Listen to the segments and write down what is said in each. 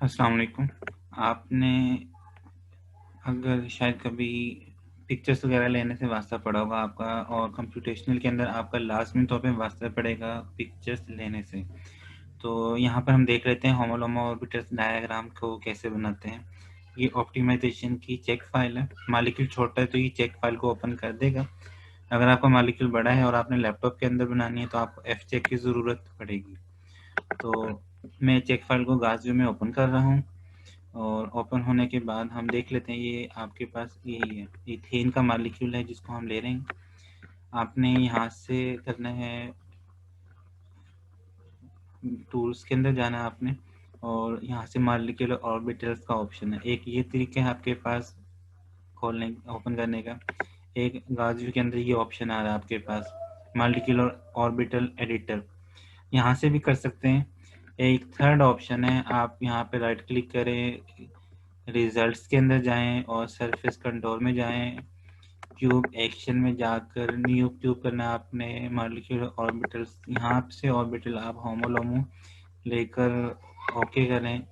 अस्सलाम वालेकुम। आपने अगर शायद कभी पिक्चर्स वगैरह लेने से वास्ता पड़ा होगा आपका, और कंप्यूटेशनल के अंदर आपका लाज़िमी तौर पे वास्ता पड़ेगा पिक्चर्स लेने से। तो यहाँ पर हम देख लेते हैं होमोलोमा ऑर्बिटल्स डायग्राम को कैसे बनाते हैं। ये ऑप्टिमाइजेशन की चेक फाइल है। मॉलिक्यूल छोटा है तो ये चेक फाइल को ओपन कर देगा। अगर आपका मॉलिक्यूल बड़ा है और आपने लैपटॉप के अंदर बनानी है तो आपको एफ चेक की ज़रूरत पड़ेगी। तो मैं चेक फाइल को गाज़ियो में ओपन कर रहा हूँ, और ओपन होने के बाद हम देख लेते हैं ये आपके पास यही है, इथेन का मॉलिक्यूल है जिसको हम ले रहे हैं। आपने यहाँ से करना है, टूल्स के अंदर जाना है आपने, और यहाँ से मॉलिक्यूलर ऑर्बिटल्स का ऑप्शन है। एक ये तरीका है आपके पास खोलने ओपन करने का। एक गाज़ियो के अंदर ये ऑप्शन आ रहा है आपके पास, मॉलिक्यूलर ऑर्बिटल एडिटर, यहाँ से भी कर सकते हैं। एक थर्ड ऑप्शन है, आप यहाँ पे राइट क्लिक करें, रिजल्ट्स के अंदर जाएं और सरफेस कंट्रोल में जाएं, क्यूब एक्शन में जाकर न्यू क्यूब करना है आपने मॉलिक्यूलर ऑर्बिटल्स। यहाँ से ऑर्बिटल आप होमोलोमो लेकर ओके करें।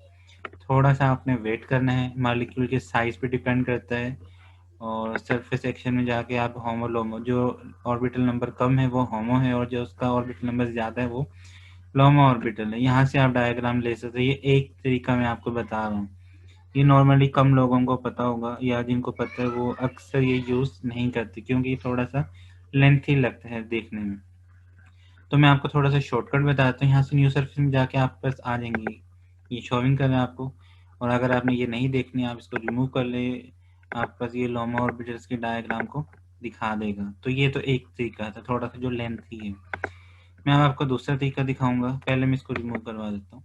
थोड़ा सा आपने वेट करना है, मॉलिक्यूल के साइज पे डिपेंड करता है। और सरफेस एक्शन में जाके आप होमोलोमो, जो ऑर्बिटल नंबर कम है वो होमो है, और जो उसका ऑर्बिटल नंबर ज़्यादा है वो लोमो ऑर्बिटल है। यहाँ से आप डायग्राम ले सकते हैं। ये एक तरीका मैं आपको बता रहा हूँ। ये नॉर्मली कम लोगों को पता होगा, या जिनको पता है वो अक्सर ये यूज़ नहीं करते, क्योंकि ये थोड़ा सा लेंथी लगता है देखने में। तो मैं आपको थोड़ा सा शॉर्टकट बताता हूँ। यहाँ से न्यू सर्फेस में जाके आप पास आ जाएंगे, ये शोविंग कर रहा है आपको। और अगर आपने ये नहीं देखनी, आप इसको रिमूव कर ले, आप पास ये लोमा ऑर्बिटल्स के डायग्राम को दिखा देगा। तो ये तो एक तरीका था थोड़ा सा जो लेंथी है। मैं अब आपको दूसरा तरीका दिखाऊंगा। पहले मैं इसको रिमूव करवा देता हूँ।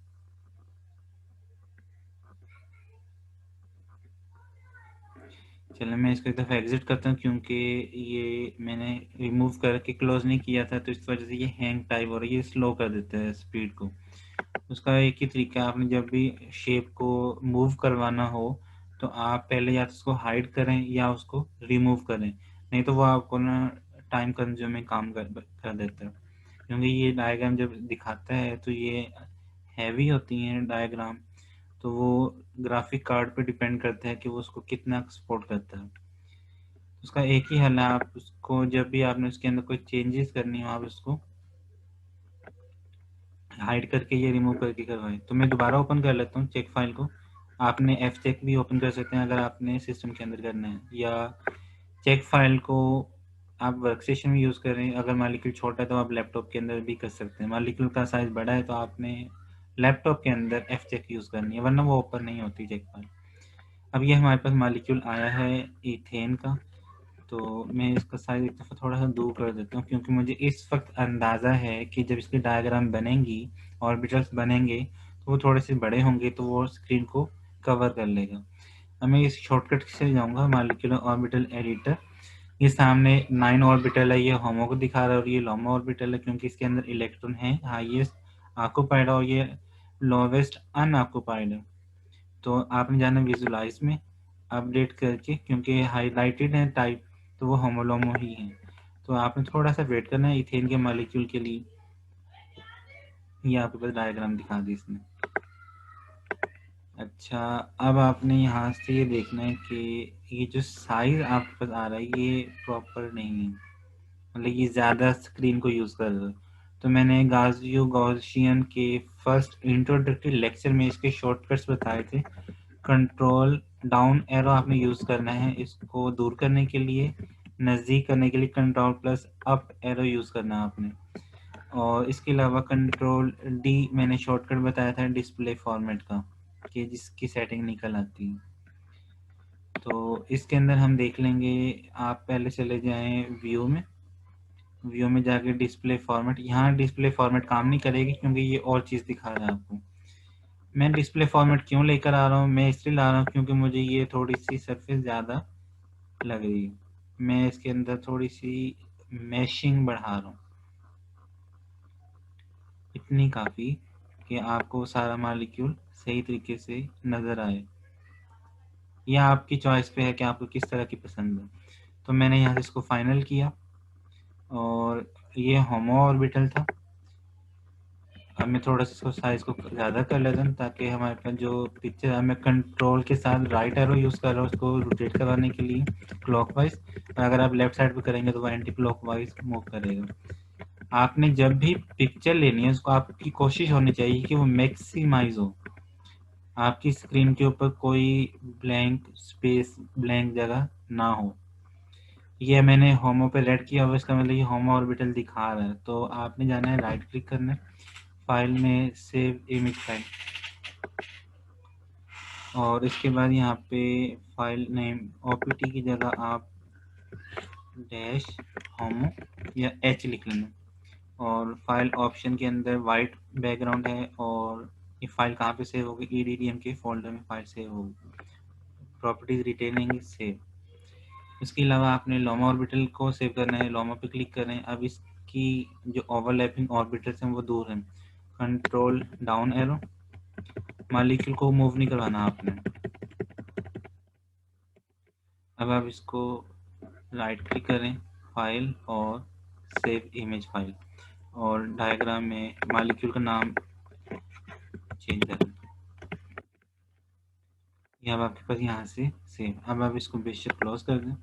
चलो मैं इसको एक दफ़ा एग्जिट करता हूँ, क्योंकि ये मैंने रिमूव करके क्लोज नहीं किया था, तो इस वजह से ये हैंग टाइप हो रहा है, ये स्लो कर देता है स्पीड को। उसका एक ही तरीका है, आपने जब भी शेप को मूव करवाना हो तो आप पहले या तो उसको हाइड करें या उसको रिमूव करें, नहीं तो वो आपको ना टाइम कंज्यूमिंग काम कर देता है। क्योंकि ये डायग्राम जब दिखाता है तो ये हैवी होती हैं डायग्राम, तो वो ग्राफिक कार्ड पे डिपेंड करता है कि वो उसको कितना सपोर्ट करता है। उसका एक ही हल है, आप उसको जब भी आपने उसके अंदर कोई चेंजेस करनी हो आप उसको हाइड करके ये रिमूव करके करवाएं। तो मैं दोबारा ओपन कर लेता हूँ चेक फाइल को। आपने एफ चेक भी ओपन कर सकते हैं अगर आपने सिस्टम के अंदर करना है, या चेक फाइल को आप वर्क स्टेशन में यूज़ करें। अगर मॉलिक्यूल छोटा है तो आप लैपटॉप के अंदर भी कर सकते हैं। मॉलिक्यूल का साइज़ बड़ा है तो आपने लैपटॉप के अंदर एफ चेक यूज़ करनी है, वरना वो ओपन नहीं होती चेक फाइल। अब ये हमारे पास मॉलिक्यूल आया है इथेन का। तो मैं इसका साइज़ एक दफ़ा थोड़ा सा दूर कर देता हूँ, क्योंकि मुझे इस वक्त अंदाज़ा है कि जब इसकी डायग्राम बनेंगी, ऑर्बिटल्स बनेंगे, तो वो थोड़े से बड़े होंगे तो वो स्क्रीन को कवर कर लेगा। अब मैं इस शॉर्टकट से जाऊँगा, मॉलिक्यूलर ऑर्बिटल एडिटर। ये सामने 9 ऑर्बिटल है, ये होमो को दिखा रहा है, और ये लोमा ऑर्बिटल है क्योंकि इसके अंदर इलेक्ट्रॉन है हाईएस्ट ऑक्यूपाइड और ये लोवेस्ट अनऑक्यूपाइड है। तो आपने जाना विजुलाइज में अपडेट करके, क्योंकि हाईलाइटेड है टाइप, तो वो होमोलोमो ही है। तो आपने थोड़ा सा वेट करना है इथेन के मॉलिक्यूल के लिए। ये आपके पास डायग्राम दिखा दी इसने। अच्छा, अब आपने यहाँ से ये देखना है कि ये जो साइज आपके पास आ रहा है ये प्रॉपर नहीं है, मतलब ये ज़्यादा स्क्रीन को यूज़ कर रहा है। तो मैंने गाजियो गॉसियन के फर्स्ट इंट्रोडक्टरी लेक्चर में इसके शॉर्टकट्स बताए थे। कंट्रोल डाउन एरो आपने यूज़ करना है इसको दूर करने के लिए। नज़दीक करने के लिए control plus up arrow use करना है आपने। और इसके अलावा कंट्रोल डी मैंने शॉर्टकट बताया था डिस्प्ले फॉर्मेट का, कि जिसकी सेटिंग निकल आती है। तो इसके अंदर हम देख लेंगे। आप पहले चले जाएं व्यू में। व्यू में जाके डिस्प्ले फॉर्मेट, यहाँ डिस्प्ले फॉर्मेट काम नहीं करेगी क्योंकि ये और चीज़ दिखा रहा है आपको। मैं डिस्प्ले फॉर्मेट क्यों लेकर आ रहा हूँ, मैं इसलिए ला रहा हूँ क्योंकि मुझे ये थोड़ी सी सरफेस ज़्यादा लग रही है। मैं इसके अंदर थोड़ी सी मैशिंग बढ़ा रहा हूँ, इतनी काफ़ी कि आपको सारा मॉलिक्यूल सही तरीके से नज़र आए। यह आपकी चॉइस पे है कि आपको किस तरह की पसंद है। तो मैंने यहाँ से इसको फाइनल किया, और ये होमो ऑर्बिटल था। अब मैं थोड़ा सा इसको साइज को ज़्यादा कर लेता हूँ ताकि हमारे पास जो पिक्चर है, मैं कंट्रोल के साथ राइट एरो यूज़ कर रहा हूँ उसको रोटेट करवाने के लिए क्लॉकवाइज, और अगर आप लेफ्ट साइड पे करेंगे तो वो एंटी क्लॉकवाइज मूव करेगा। आपने जब भी पिक्चर लेनी है उसको आपकी कोशिश होनी चाहिए कि वो मैक्सिमाइज हो, आपकी स्क्रीन के ऊपर कोई ब्लैंक स्पेस, ब्लैंक जगह ना हो। ये मैंने होमो पे रेड किया हुआ, इसका मतलब ये होमो ऑर्बिटल दिखा रहा है। तो आपने जाना है, राइट क्लिक करना है, फाइल में सेव इमेज फाइल, और इसके बाद यहाँ पे फाइल नेम ओपीटी की जगह आप डैश होमो या एच लिख लेना, और फाइल ऑप्शन के अंदर वाइट बैकग्राउंड है, और ये फाइल कहाँ पे सेव होगी, EDDM के फोल्डर में फाइल सेव होगी, प्रॉपर्टीज रिटेनिंग सेव। इसके अलावा आपने लोमा ऑर्बिटल को सेव करना है, लोमा पे क्लिक करें। अब इसकी जो ओवरलैपिंग ऑर्बिटल्स हैं वो दूर हैं, कंट्रोल डाउन एरो, मॉलिक्यूल को मूव नहीं करवाना आपने। अब आप इसको राइट क्लिक करें, फाइल और सेव इमेज फाइल, और डायग्राम में मॉलिक्यूल का नाम चेंज करें। ये अब आपके पास यहाँ से सेव। अब आप इसको बेशक क्लोज कर दें।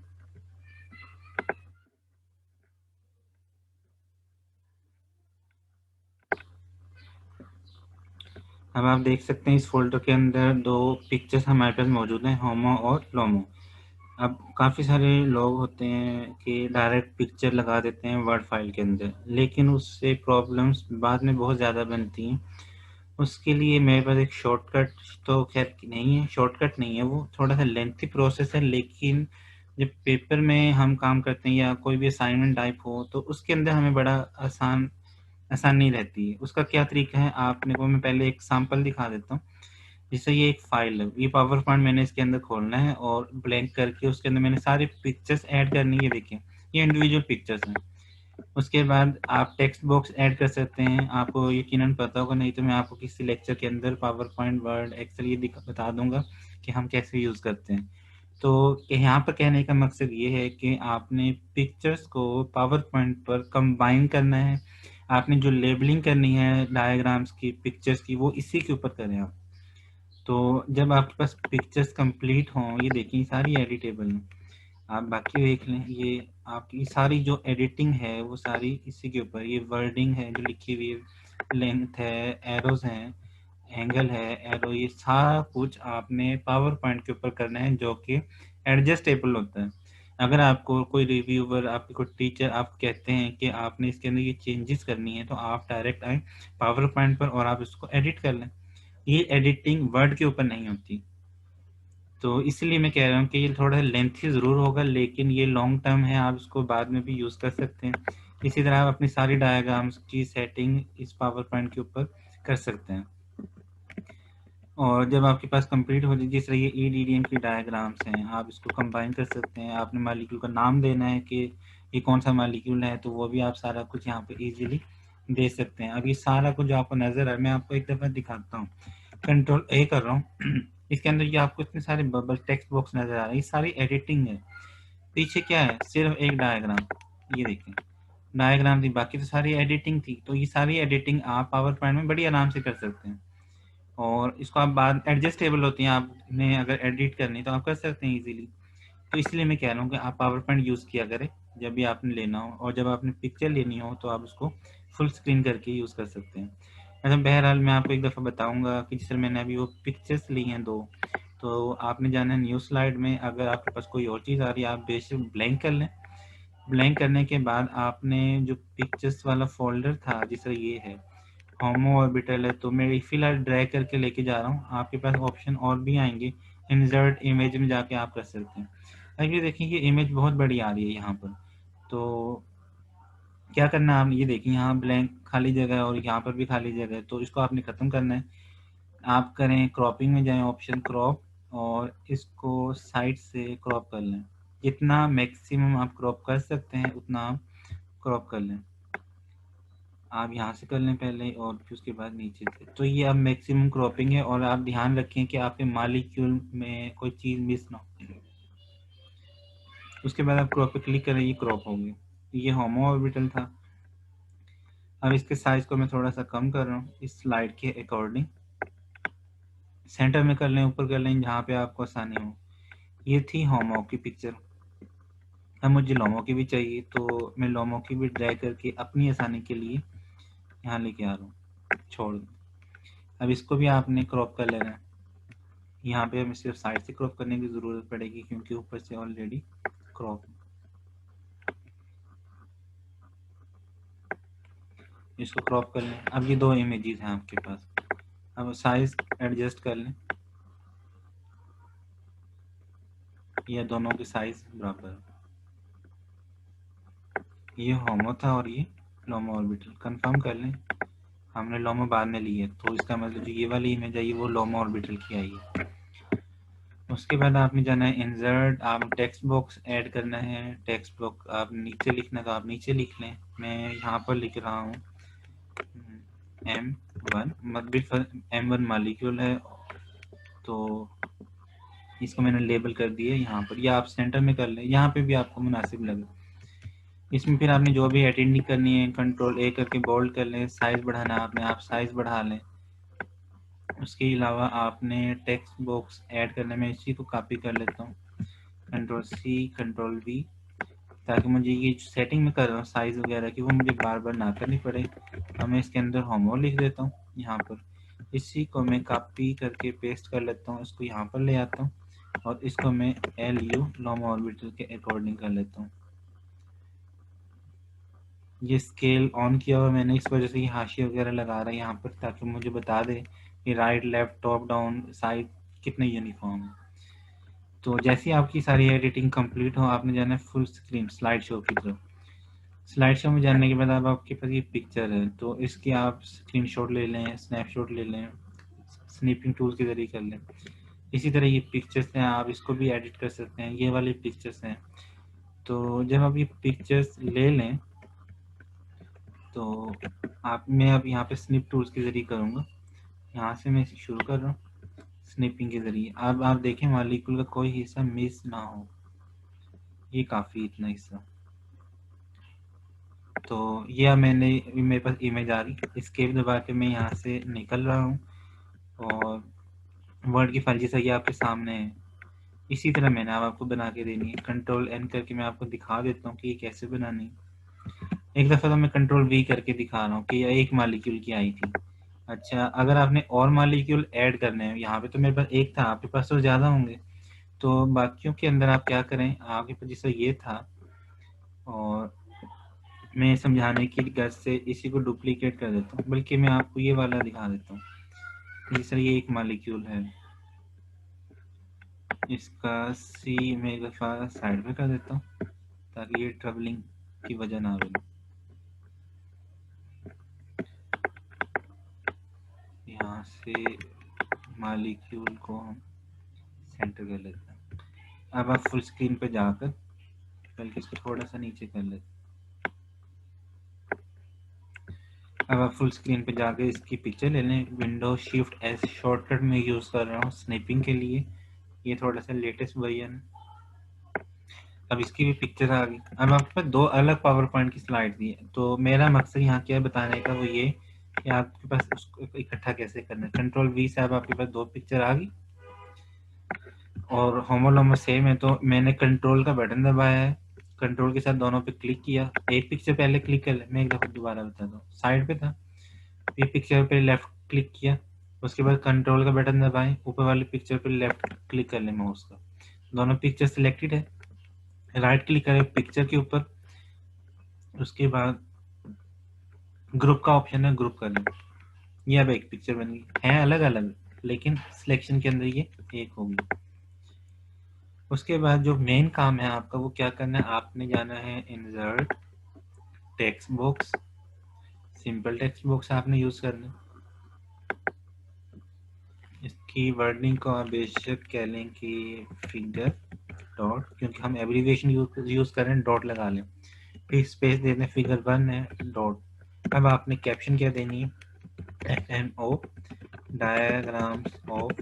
अब आप देख सकते हैं इस फोल्डर के अंदर दो पिक्चर्स हमारे पास मौजूद हैं, होमो और लोमो। अब काफ़ी सारे लोग होते हैं कि डायरेक्ट पिक्चर लगा देते हैं वर्ड फाइल के अंदर, लेकिन उससे प्रॉब्लम्स बाद में बहुत ज़्यादा बनती हैं। उसके लिए मेरे पास एक शॉर्टकट, तो खैर नहीं है, शॉर्टकट नहीं है, वो थोड़ा सा लेंथी प्रोसेस है, लेकिन जब पेपर में हम काम करते हैं या कोई भी असाइनमेंट टाइप हो तो उसके अंदर हमें बड़ा आसानी रहती है। उसका क्या तरीका है आपने को मैं पहले एक सैंपल दिखा देता हूँ। जैसे ये एक फाइल है, ये पावर पॉइंट मैंने इसके अंदर खोलना है और ब्लैंक करके उसके अंदर मैंने सारे पिक्चर्स ऐड करनी है। देखिए ये इंडिविजुअल पिक्चर्स हैं। उसके बाद आप टेक्स्ट बॉक्स ऐड कर सकते हैं, आपको यकीनन पता होगा, नहीं तो मैं आपको किसी लेक्चर के अंदर पावर पॉइंट, वर्ड, एक्सेल ये बता दूंगा कि हम कैसे यूज़ करते हैं। तो यहाँ पर कहने का मकसद ये है कि आपने पिक्चर्स को पावर पॉइंट पर कंबाइन करना है, आपने जो लेबलिंग करनी है डायग्राम्स की, पिक्चर्स की, वो इसी के ऊपर करें आप। तो जब आपके पास पिक्चर्स कंप्लीट हों, ये देखिए सारी एडिटेबल हैं, आप बाकी देख लें, ये आपकी सारी जो एडिटिंग है वो सारी इसी के ऊपर, ये वर्डिंग है जो लिखी हुई है, लेंथ है, एरोज हैं, एंगल है, एरो, ये सारा कुछ आपने पावर पॉइंट के ऊपर करना है, जो कि एडजस्टेबल होता है। अगर आपको कोई रिव्यूअर, आपके कोई टीचर आप कहते हैं कि आपने इसके अंदर ये चेंजेस करनी है, तो आप डायरेक्ट आए पावर पॉइंट पर और आप इसको एडिट कर लें। ये एडिटिंग वर्ड के ऊपर नहीं होती, तो इसलिए मैं कह रहा हूँ कि ये थोड़ा लेंथी ज़रूर होगा, लेकिन ये लॉन्ग टर्म है, आप इसको बाद में भी यूज़ कर सकते हैं। इसी तरह आप अपनी सारी डायग्राम्स की सेटिंग इस पावर पॉइंट के ऊपर कर सकते हैं। और जब आपके पास कंप्लीट हो जाए, जिस तरह ये EDDM की डायग्राम्स हैं, आप इसको कंबाइन कर सकते हैं। आपने मालिक्यूल का नाम देना है कि ये कौन सा मालिक्यूल है, तो वो भी आप सारा कुछ यहाँ पे इजीली दे सकते हैं। अब ये सारा कुछ जो आपको नज़र है, मैं आपको एक दफ़ा दिखाता हूँ, कंट्रोल A कर रहा हूँ। इसके अंदर ये आपको इतने सारे बबल टेक्स्ट बॉक्स नज़र आ रहे हैं, ये सारी एडिटिंग है। पीछे क्या है, सिर्फ एक डायग्राम, ये देखें डायग्राम थी, बाकी तो सारी एडिटिंग थी। तो ये सारी एडिटिंग आप पावर पॉइंट में बड़ी आराम से कर सकते हैं, और इसको आप बाद एडजस्टेबल होती हैं, आपने अगर एडिट करनी तो आप कर सकते हैं इजीली। तो इसलिए मैं कह रहा हूँ कि आप पावर पॉइंट यूज़ किया करें जब भी आपने लेना हो, और जब आपने पिक्चर लेनी हो तो आप उसको फुल स्क्रीन करके यूज़ कर सकते हैं। अच्छा, बहरहाल मैं आपको एक दफ़ा बताऊंगा कि जिस तरह मैंने अभी वो पिक्चर्स ली हैं दो, तो आपने जाना है न्यू स्लाइड में। अगर आपके पास कोई और चीज़ आ रही है आप बेशक ब्लैंक कर लें। ब्लैंक करने के बाद आपने जो पिक्चर्स वाला फोल्डर था, जिस तरह ये है होमो ऑर्बिटल है, तो मैं फिलहाल ड्रैग करके लेके जा रहा हूँ। आपके पास ऑप्शन और भी आएंगे, इंसर्ट इमेज में जाके आप कर सकते हैं। अब ये देखें कि इमेज बहुत बड़ी आ रही है यहाँ पर, तो क्या करना है, आप ये देखिए यहाँ ब्लैंक खाली जगह है और यहाँ पर भी खाली जगह है, तो इसको आपने ख़त्म करना है। आप करें क्रॉपिंग में जाएं, ऑप्शन क्रॉप, और इसको साइड से क्रॉप कर लें। जितना मैक्सिमम आप क्रॉप कर सकते हैं उतना आप क्रॉप कर लें। आप यहाँ से कर लें पहले और फिर उसके बाद नीचे से। तो ये अब मैक्सिमम क्रॉपिंग है, और आप ध्यान रखें कि आपके मॉलिक्यूल में कोई चीज़ मिस ना हो। उसके बाद आप क्रॉप पे क्लिक करें, ये क्रॉप होगी। ये होमो ऑर्बिटल था। अब इसके साइज को मैं थोड़ा सा कम कर रहा हूँ इस स्लाइड के अकॉर्डिंग। सेंटर में कर लें, ऊपर कर लें, जहाँ पे आपको आसानी हो। ये थी होमो की पिक्चर। अब मुझे लोमो की भी चाहिए, तो मैं लोमो की भी ड्रैग करके अपनी आसानी के लिए यहाँ लेके आ रहा हूँ, छोड़ दूँ। अब इसको भी आपने क्रॉप कर लेना है। यहाँ पे हमें सिर्फ साइड से क्रॉप करने की ज़रूरत पड़ेगी क्योंकि ऊपर से ऑलरेडी क्रॉप। इसको क्रॉप कर लें। अब ये दो इमेजेस हैं आपके पास। अब साइज एडजस्ट कर लें, ये दोनों की साइज बराबर है। ये होमो था और ये लोमो ऑर्बिटल। कंफर्म कर लें, हमने लोमो बाद में ली है, तो इसका मतलब जो ये वाली इमेज आई है वो लोमो ऑर्बिटल की आई है। उसके बाद आपने जाना है इंसर्ट, आप टेक्स्ट बॉक्स ऐड करना है। टेक्स्ट बॉक्स आप नीचे लिखना तो आप नीचे लिख लें। मैं यहाँ पर लिख रहा हूँ M1, मतलब M1 मॉलिक्यूल है, तो इसको मैंने लेबल कर दिया यहाँ पर, या आप सेंटर में कर लें, यहाँ पे भी आपको मुनासिब लगे। इसमें फिर आपने जो भी एडिटिंग करनी है कंट्रोल A करके बोल्ड कर लें। साइज बढ़ाना है आपने, आप साइज बढ़ा लें। उसके अलावा आपने टेक्स्ट बॉक्स ऐड करने में इसी को कॉपी कर लेता हूँ, कंट्रोल C कंट्रोल V, ताकि मुझे ये सेटिंग में कर रहा हूँ साइज वगैरह की वो मुझे बार बार ना करनी पड़े। अब मैं इसके अंदर होमो लिख देता हूँ यहाँ पर। इसी को मैं कॉपी करके पेस्ट कर लेता हूँ, इसको यहाँ पर ले आता हूँ और इसको मैं LU लोमो ऑर्बिटल के अकॉर्डिंग कर लेता हूँ। ये स्केल ऑन किया हुआ मैंने, इस वजह से ये हाशिया वगैरह लगा रहा है यहाँ पर, ताकि मुझे बता दे कि right left top down side कितने यूनिफॉर्म है। तो जैसे आपकी सारी एडिटिंग कंप्लीट हो, आपने जाना है फुल स्क्रीन स्लाइड शो की तरफ। स्लाइड शो में जाने के बाद अब आपके पास ये पिक्चर है, तो इसकी आप स्क्रीनशॉट ले लें, स्नैपशॉट ले लें, स्नैपिंग टूल के जरिए कर लें। इसी तरह ये पिक्चर्स हैं, आप इसको भी एडिट कर सकते हैं। ये वाली पिक्चर्स हैं, तो जब आप ये पिक्चर्स ले लें तो आप, मैं अब यहाँ पे स्निप टूल्स के जरिए करूँगा। यहाँ से मैं शुरू कर रहा हूँ स्निपिंग के जरिए। अब आप देखें मॉलिक्यूल का कोई हिस्सा मिस ना हो, ये काफ़ी इतना हिस्सा। तो ये मैंने, मेरे पास इमेज आ रही, एस्केप दबा के मैं यहाँ से निकल रहा हूँ और वर्ड की फाइल जैसा ये आपके सामने है। इसी तरह मैंने अब आपको बना के देनी है। कंट्रोल N करके मैं आपको दिखा देता हूँ कि ये कैसे बनानी है। एक दफ़ा तो मैं कंट्रोल V करके दिखा रहा हूँ कि ये एक मालिक्यूल की आई थी। अच्छा, अगर आपने और मालिक्यूल ऐड करने हैं, यहाँ पे तो मेरे पास एक था, आपके पास तो ज़्यादा होंगे, तो बाकियों के अंदर आप क्या करें, आपके पास जैसा ये था, और मैं समझाने की गर्ज से इसी को डुप्लीकेट कर देता हूँ, बल्कि मैं आपको ये वाला दिखा देता हूँ। जिस तरह ये एक मालिक्यूल है, इसका C मैं एक दफ़ा साइड में कर देता हूँ ताकि ये ट्रबलिंग की वजह ना बने। यहाँ से मालिक्यूल को हम सेंटर कर लेते हैं। अब आप फुल स्क्रीन पे जाकर, बल्कि इसको थोड़ा सा नीचे कर लेते हैं। अब आप फुल स्क्रीन पे जाकर इसकी पिक्चर ले लें। विंडो शिफ्ट एस शॉर्टकट में यूज़ कर रहा हूँ स्नैपिंग के लिए, ये थोड़ा सा लेटेस्ट वर्जन है। अब इसकी भी पिक्चर आ गई। अब आपके पास दो अलग पावर पॉइंट की स्लाइड दी है, तो मेरा मकसद यहाँ क्या है बताने का, वो ये कि आपके पास उसको इकट्ठा कैसे करना है। कंट्रोल V से अब आपके पास दो पिक्चर आ गई और होमोलोमो सेम है, तो मैंने कंट्रोल का बटन दबाया है, कंट्रोल के साथ दोनों पे क्लिक किया। एक पिक्चर पहले क्लिक कर ले, मैं एक दफ़ा दोबारा बताता हूँ। साइड पे था, ये पिक्चर पे लेफ्ट क्लिक किया, उसके बाद कंट्रोल का बटन दबाएं, ऊपर वाली पिक्चर पे लेफ्ट क्लिक कर लें माउस का, दोनों पिक्चर सिलेक्टेड है। राइट क्लिक करें पिक्चर के ऊपर, उसके बाद ग्रुप का ऑप्शन है, ग्रुप कर लें। ये अब एक पिक्चर बन गई, है अलग अलग लेकिन सिलेक्शन के अंदर ये एक होगी। उसके बाद जो मेन काम है आपका वो क्या करना है, आपने जाना है insert text box, simple text box आपने यूज़ करना। इसकी वर्डिंग को आप बेशक कह लें कि फिगर डॉट, क्योंकि हम एब्रीविएशन यूज़ कर रहे हैं, डॉट लगा लें, फिर स्पेस दे दें, फिगर 1 है डॉट। अब आपने कैप्शन क्या देनी है, FMO डायग्राम्स ऑफ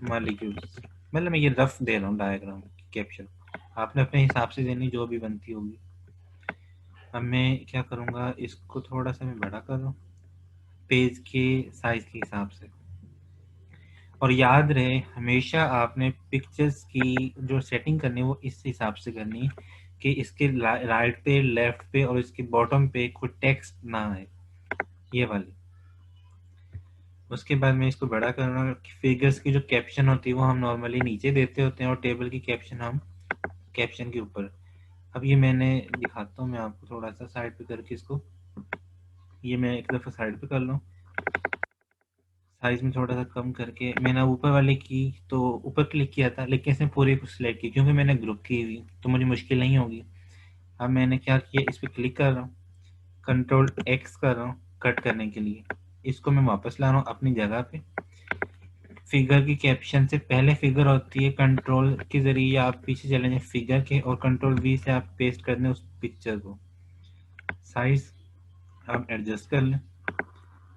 मॉलिक्यूल्स, मतलब मैं ये रफ दे रहा हूँ डायग्राम कैप्शन, आपने अपने हिसाब से देनी जो भी बनती होगी। अब मैं क्या करूँगा, इसको थोड़ा सा मैं बड़ा कर लूँ पेज के साइज के हिसाब से। और याद रहे हमेशा आपने पिक्चर्स की जो सेटिंग करनी है वो इस हिसाब से करनी है कि इसके राइट पे, लेफ्ट पे और इसके बॉटम पे कोई टेक्स्ट ना आए, ये वाली। उसके बाद मैं इसको बड़ा कर रहा हूँ। फिगर्स की जो कैप्शन होती है वो हम नॉर्मली नीचे देते होते हैं और टेबल की कैप्शन हम कैप्शन के ऊपर। अब ये मैंने दिखाता हूँ मैं आपको थोड़ा सा साइड पे करके इसको। ये मैं एक दफ़ा साइड पे कर लूँ, साइज में थोड़ा सा कम करके। मैंने ऊपर वाले की तो ऊपर क्लिक किया था, लेकिन इसने पूरे को सिलेक्ट किया क्योंकि मैंने ग्रुप की हुई तो मुझे मुश्किल नहीं होगी। अब मैंने क्या किया, इस पर क्लिक कर रहा हूँ, कंट्रोल एक्स कर रहा हूँ कट करने के लिए। इसको मैं वापस ला रहा हूँ अपनी जगह पे। फिगर की कैप्शन से पहले फिगर होती है, कंट्रोल के जरिए आप पीछे चले जाएं फिगर के और कंट्रोल वी से आप पेस्ट कर दें उस पिक्चर को। साइज आप एडजस्ट कर लें।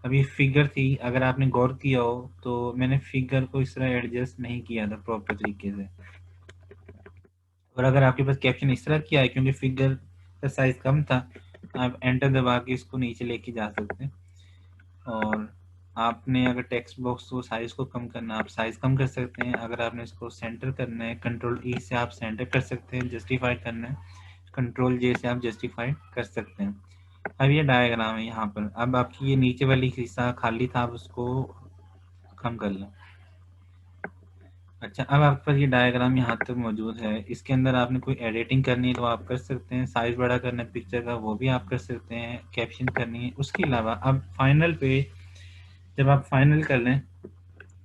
अब ये फिगर थी, अगर आपने गौर किया हो तो मैंने फिगर को इस तरह एडजस्ट नहीं किया था प्रॉपर तरीके से। और अगर आपके पास कैप्शन इस तरह किया है क्योंकि फिगर का साइज कम था, आप एंटर दबा के इसको नीचे लेके जा सकते हैं। और आपने अगर टेक्स्ट बॉक्स को साइज को कम करना, आप साइज कम कर सकते हैं। अगर आपने इसको सेंटर करना है, कंट्रोल ई से आप सेंटर कर सकते हैं। जस्टिफाई करना है, कंट्रोल जे से आप जस्टिफाई कर सकते हैं। अब ये डायग्राम है यहाँ पर। अब आपकी ये नीचे वाली हिस्सा खाली था, आप उसको कम कर लें। अच्छा, अब आपके पास ये डायग्राम यहाँ तक मौजूद है। इसके अंदर आपने कोई एडिटिंग करनी है तो आप कर सकते हैं। साइज बड़ा करना है पिक्चर का वो भी आप कर सकते हैं। कैप्शन करनी है। उसके अलावा अब फाइनल पे जब आप फाइनल कर लें,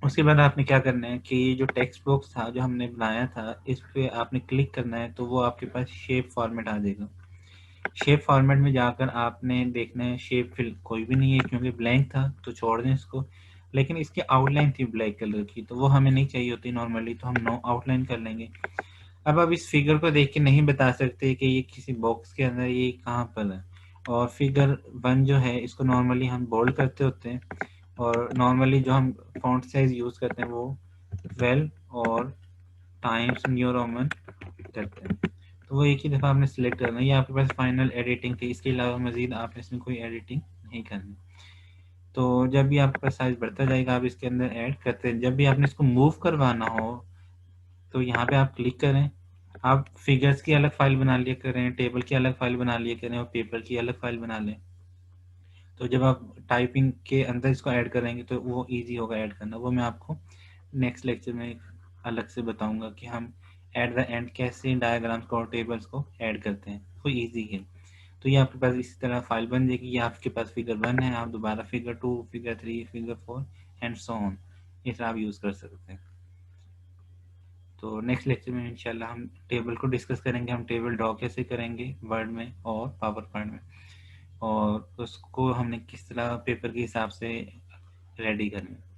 उसके बाद आपने क्या करना है कि ये जो टेक्स्ट बॉक्स था जो हमने बनाया था, इस पे आपने क्लिक करना है तो वो आपके पास शेप फॉर्मेट आ जाएगा। शेप फॉर्मेट में जाकर आपने देखना है शेप फिल कोई भी नहीं है क्योंकि ब्लैंक था तो छोड़ दें इसको। लेकिन इसकी आउटलाइन थी ब्लैक कलर की तो वो हमें नहीं चाहिए होती नॉर्मली, तो हम नो आउटलाइन कर लेंगे। अब आप इस फिगर को देख के नहीं बता सकते कि ये किसी बॉक्स के अंदर ये कहाँ पर है। और फिगर 1 जो है इसको नॉर्मली हम बोल्ड करते होते हैं और नॉर्मली जो हम फॉन्ट साइज यूज़ करते हैं वो 12 और टाइम्स न्यू रोमन करते हैं। तो वो एक ही दफ़ा आपने सिलेक्ट करना है। ये आपके पास फाइनल एडिटिंग थी, इसके अलावा मज़ीद आप इसमें कोई एडिटिंग नहीं करनी। तो जब भी आपका साइज बढ़ता जाएगा आप इसके अंदर ऐड करते हैं। जब भी आपने इसको मूव करवाना हो तो यहाँ पे आप क्लिक करें। आप फिगर्स की अलग फाइल बना लिया करें, टेबल की अलग फाइल बना लिया करें और पेपर की अलग फाइल बना लें। तो जब आप टाइपिंग के अंदर इसको ऐड करेंगे तो वो ईजी होगा ऐड करना। वो मैं आपको नेक्स्ट लेक्चर में अलग से बताऊंगा कि हम एट द एंड कैसे डायग्राम्स को और टेबल्स को ऐड करते हैं। वो ईजी है। तो ये आपके पास इसी तरह फाइल बन जाएगी। ये आपके पास फिगर 1 है, आप दोबारा figure 2, figure 3, figure 4 and so on इस तरह आप यूज़ कर सकते हैं। तो नेक्स्ट लेक्चर में इंशाल्लाह हम टेबल को डिस्कस करेंगे। हम टेबल ड्रॉ कैसे करेंगे वर्ड में और पावर पॉइंट में, और उसको हमने किस तरह पेपर के हिसाब से रेडी करना है।